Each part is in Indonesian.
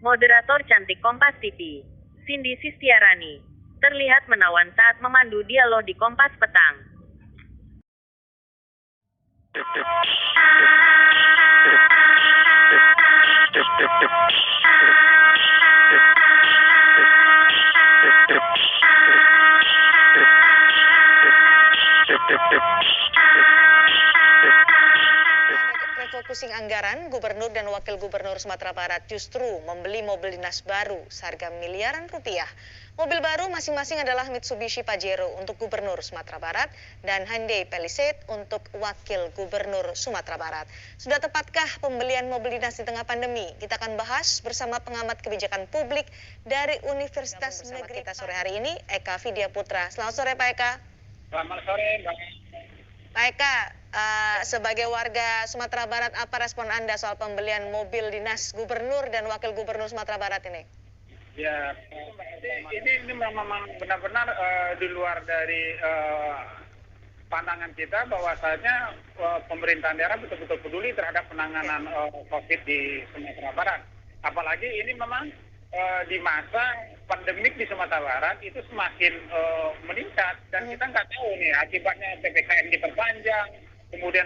Moderator cantik Kompas TV, Cindy Sistiarani, terlihat menawan saat memandu dialog di Kompas Petang. Refocusing anggaran, Gubernur dan Wakil Gubernur Sumatera Barat justru membeli mobil dinas baru seharga miliaran rupiah. Mobil baru masing-masing adalah Mitsubishi Pajero untuk Gubernur Sumatera Barat dan Hyundai Palisade untuk Wakil Gubernur Sumatera Barat. Sudah tepatkah pembelian mobil dinas di tengah pandemi? Kita akan bahas bersama pengamat kebijakan publik dari Universitas Negeri kita sore hari ini, Eka Vidya Putra. Selamat sore Pak Eka. Selamat sore Mbak. Pak Eka, sebagai warga Sumatera Barat, apa respon Anda soal pembelian mobil dinas Gubernur dan Wakil Gubernur Sumatera Barat ini? Ya, ini memang benar-benar di luar dari pandangan kita bahwasanya pemerintahan daerah betul-betul peduli terhadap penanganan COVID di Sumatera Barat. Apalagi ini memang di masa pandemik di Sumatera Barat itu semakin meningkat dan kita nggak tahu nih akibatnya PPKM diperpanjang, kemudian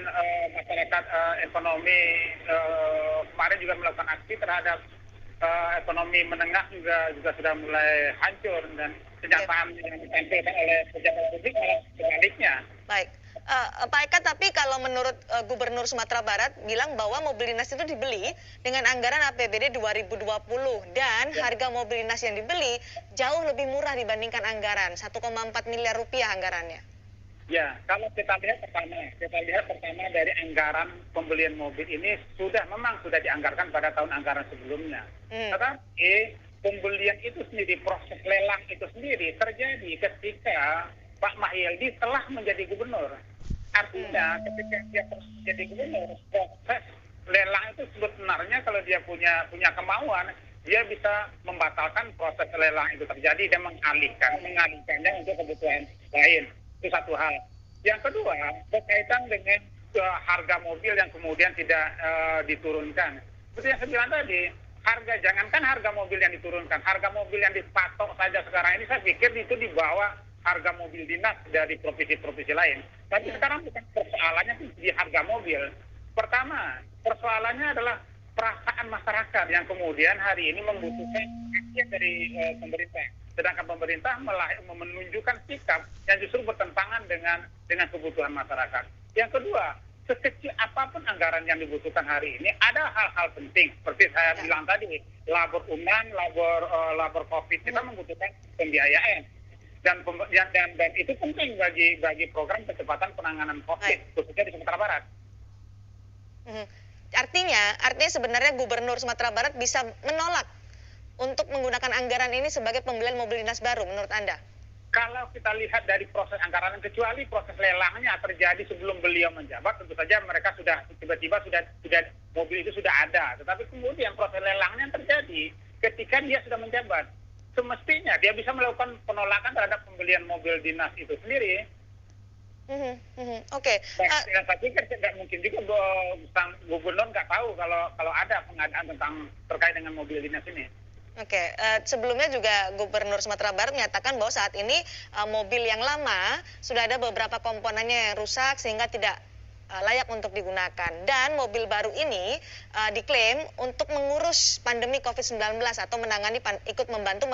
masyarakat ekonomi kemarin juga melakukan aksi terhadap ekonomi menengah juga sudah mulai hancur dan kenyataan yang ditampilkan oleh pejabat publik malah sebaliknya. Baik, Pak Eka, tapi kalau menurut Gubernur Sumatera Barat bilang bahwa mobil dinas itu dibeli dengan anggaran APBD 2020 dan harga mobil dinas yang dibeli jauh lebih murah dibandingkan anggaran 1,4 miliar rupiah anggarannya. Ya, kalau kita lihat pertama dari anggaran pembelian mobil ini memang sudah dianggarkan pada tahun anggaran sebelumnya. Tetapi pembelian itu sendiri, proses lelang itu sendiri terjadi ketika Pak Mahyildi telah menjadi gubernur. Artinya ketika dia menjadi gubernur, proses lelang itu sebenarnya kalau dia punya kemauan, dia bisa membatalkan proses lelang itu terjadi dan mengalihkannya untuk kebutuhan lain. Itu satu hal. Yang kedua, berkaitan dengan harga mobil yang kemudian tidak diturunkan. Seperti yang saya bilang tadi, jangankan harga mobil yang diturunkan, harga mobil yang dipatok saja sekarang ini saya pikir itu di bawah harga mobil dinas dari provinsi-provinsi lain. Tapi sekarang bukan persoalannya di harga mobil. Pertama, persoalannya adalah perasaan masyarakat yang kemudian hari ini membutuhkan action dari pemerintah. Sedangkan pemerintah menunjukkan sikap yang justru bertentangan dengan kebutuhan masyarakat. Yang kedua, sekecil apapun anggaran yang dibutuhkan hari ini, ada hal-hal penting. Seperti saya bilang tadi, labor unan, labor COVID, kita membutuhkan pembiayaan. Dan itu penting bagi program kecepatan penanganan COVID, khususnya di Sumatera Barat. Artinya sebenarnya Gubernur Sumatera Barat bisa menolak untuk menggunakan anggaran ini sebagai pembelian mobil dinas baru menurut Anda? Kalau kita lihat dari proses anggaran, kecuali proses lelangnya terjadi sebelum beliau menjabat, tentu saja mereka sudah tiba-tiba sudah mobil itu sudah ada. Tetapi kemudian proses lelangnya terjadi ketika dia sudah menjabat. Semestinya dia bisa melakukan penolakan terhadap pembelian mobil dinas itu sendiri. Oke. Saya pikir tidak mungkin juga gubernur nggak tahu kalau ada pengadaan terkait dengan mobil dinas ini. Oke, sebelumnya juga Gubernur Sumatera Barat menyatakan bahwa saat ini mobil yang lama sudah ada beberapa komponennya yang rusak sehingga tidak layak untuk digunakan. Dan mobil baru ini diklaim untuk mengurus pandemi COVID-19 atau ikut membantu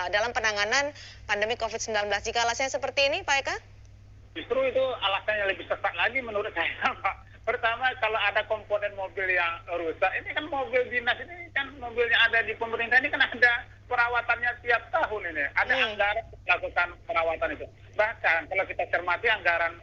dalam penanganan pandemi COVID-19. Jika alasannya seperti ini, Pak Eka? Justru itu alasannya lebih sesat lagi menurut saya, Pak. Pertama, kalau ada komponen mobil yang rusak, ini kan mobil dinas ini kan mobil yang ada di pemerintah ini kan ada perawatannya tiap tahun ini. Ada anggaran untuk melakukan perawatan itu. Bahkan kalau kita cermati anggaran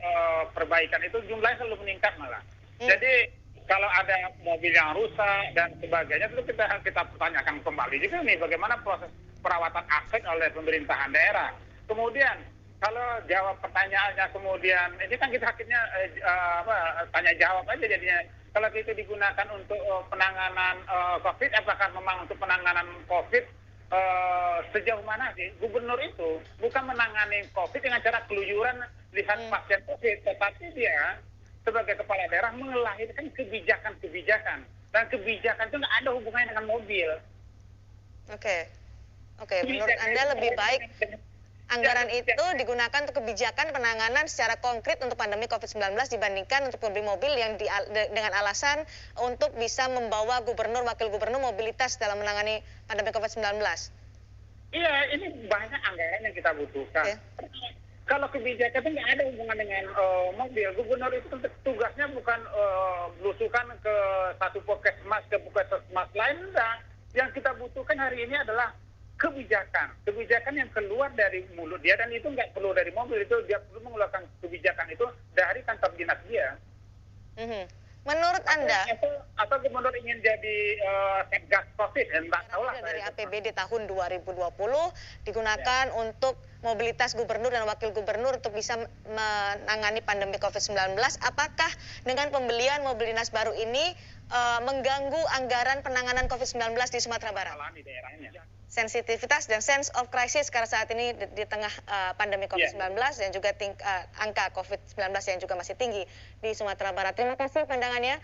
perbaikan itu jumlahnya selalu meningkat malah. Jadi kalau ada mobil yang rusak dan sebagainya itu kita pertanyakan kembali juga nih bagaimana proses perawatan aset oleh pemerintahan daerah. Kemudian kalau jawab pertanyaannya kemudian ini kan kita akhirnya tanya jawab aja jadinya. Kalau itu digunakan untuk penanganan COVID, apakah memang untuk penanganan COVID sejauh mana sih? Gubernur itu bukan menangani COVID dengan cara keluyuran lihat pasien COVID, tetapi dia sebagai kepala daerah melahirkan kebijakan-kebijakan dan kebijakan itu nggak ada hubungannya dengan mobil. Oke, oke. Menurut Anda lebih baik anggaran itu digunakan untuk kebijakan penanganan secara konkret untuk pandemi COVID-19 dibandingkan untuk membeli mobil yang dengan alasan untuk bisa membawa gubernur, wakil gubernur mobilitas dalam menangani pandemi COVID-19. Iya, ini banyak anggaran yang kita butuhkan. Oke. Kalau kebijakan itu nggak ada hubungan dengan mobil. Gubernur itu tugasnya bukan belusukan ke satu puskesmas ke puskesmas lain, enggak. Yang kita butuhkan hari ini adalah kebijakan yang keluar dari mulut dia, dan itu nggak perlu dari mobil, itu dia perlu mengeluarkan kebijakan itu dari kantor dinas dia. Menurut Anda, atau gubernur ingin jadi satgas COVID, enggak tahu lah. dari APBD tahun 2020 digunakan untuk mobilitas gubernur dan wakil gubernur untuk bisa menangani pandemi COVID-19, apakah dengan pembelian mobil dinas baru ini mengganggu anggaran penanganan COVID-19 di Sumatera Barat? Di daerahnya. Sensitivitas dan sense of crisis karena saat ini di tengah pandemi COVID-19 dan juga angka COVID-19 yang juga masih tinggi di Sumatera Barat. Terima kasih pandangannya.